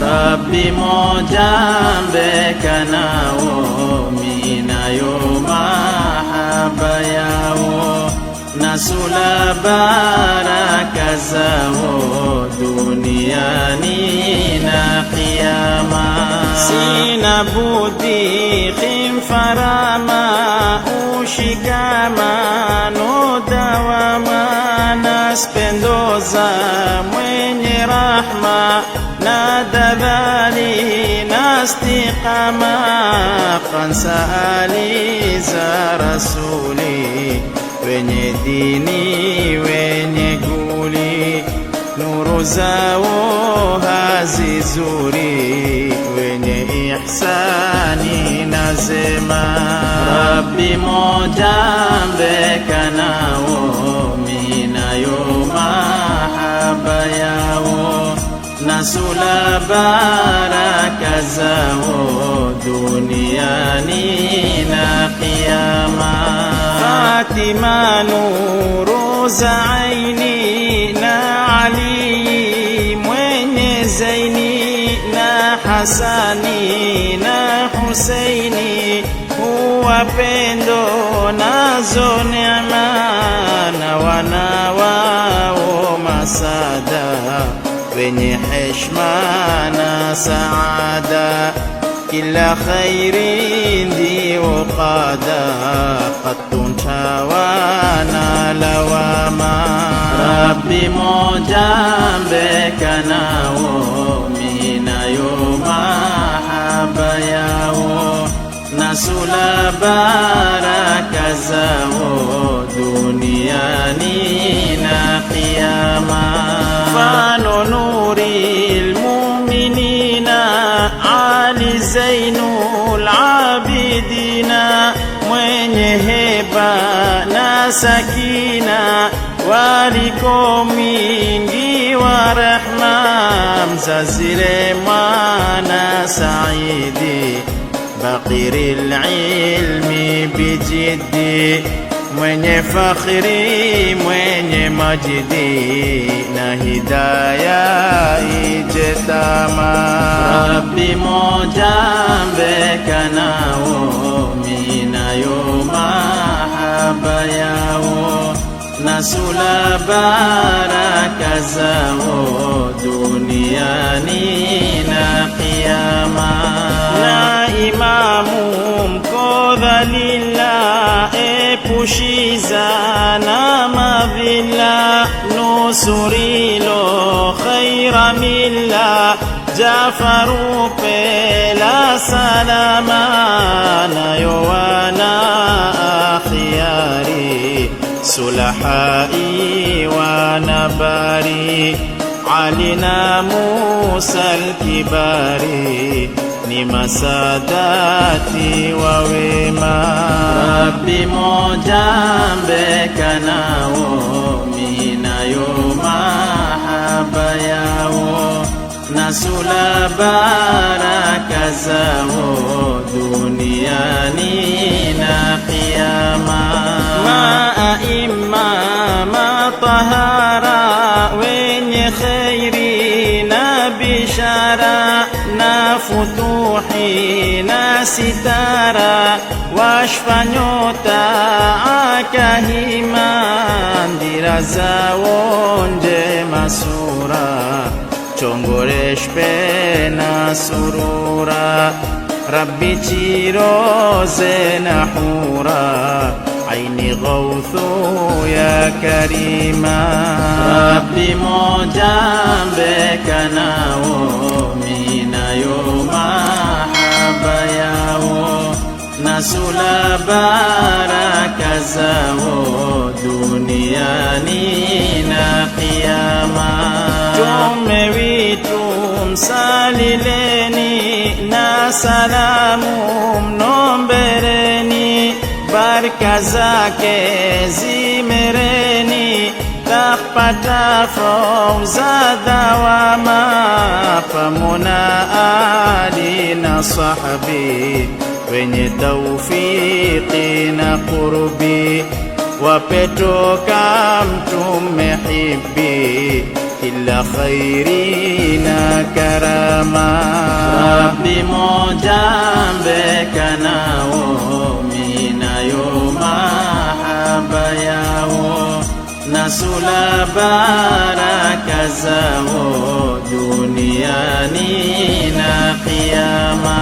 Rabbi moja mbeka nao minayo mahaba yao nasula baraka zao duniani na kiyama. Sina budi khimfarama ushikamano dawama naspendoza mwenye rahma na dabali na istiqama kansaali za rasuli wenye dini wenye guli nuru zao hazizuri wenye ihsani nazema. Rabbi moja mbeka nao minayo mahaba yao nasula baraka zao duniani na kiyama. Fatima nuru za aini na Ali mwenye zaini na Hasani na Husaini huwa pendo nazo neema na wana wao masada wenye heshma na saada kila khairi ndio qada qatuntawana lawama. Rabbi moja mbeka nao minayo mahaba yao nasula baraka zao duniani na kiyama. Fano nuril mu'minina Ali Zainul Abidina mwenye heba na sakina waliko mingi wa rahma mzazile mwana saidi baqiril ilmi bijiddi mwenye fakhri mwenye majidi na hidaya ijetama. Rabbi moja mbeka nao minayo mahaba yao nasula baraka zao duniani na kiyama. Na imamu mkodha lillah epushiza na madhila nusurilo khaira milla Jafaru pela salama nayo wana akhyari sulahai wa nabari Ali na Musa al-Kibari ni masadati wa wema. Rabbi moja mbeka nao minayo mahaba yao nasula baraka zao duniani na kiyama. Maima matahara wenye khairi na bishara na futuhi na sitara washfa nyota akahima ndira zao njema sura chongoresh pena surura Rabbi chiroze na hura aini ghauthu ya karima. Rabbi moja mbeka nao minayo mahaba yao nasula baraka zao duniani na kiyama. Tumewitum salileni na salamu mnombereni baraka zake zimereni takpata fauza dawama pamona ali na sahabi wenye taufiki na qurbi wapetoka mtume hibbi kila khairi na karama. Rabbi mojambe kanao minayo mahaba yao, nasula baraka zao duniani na kiyama.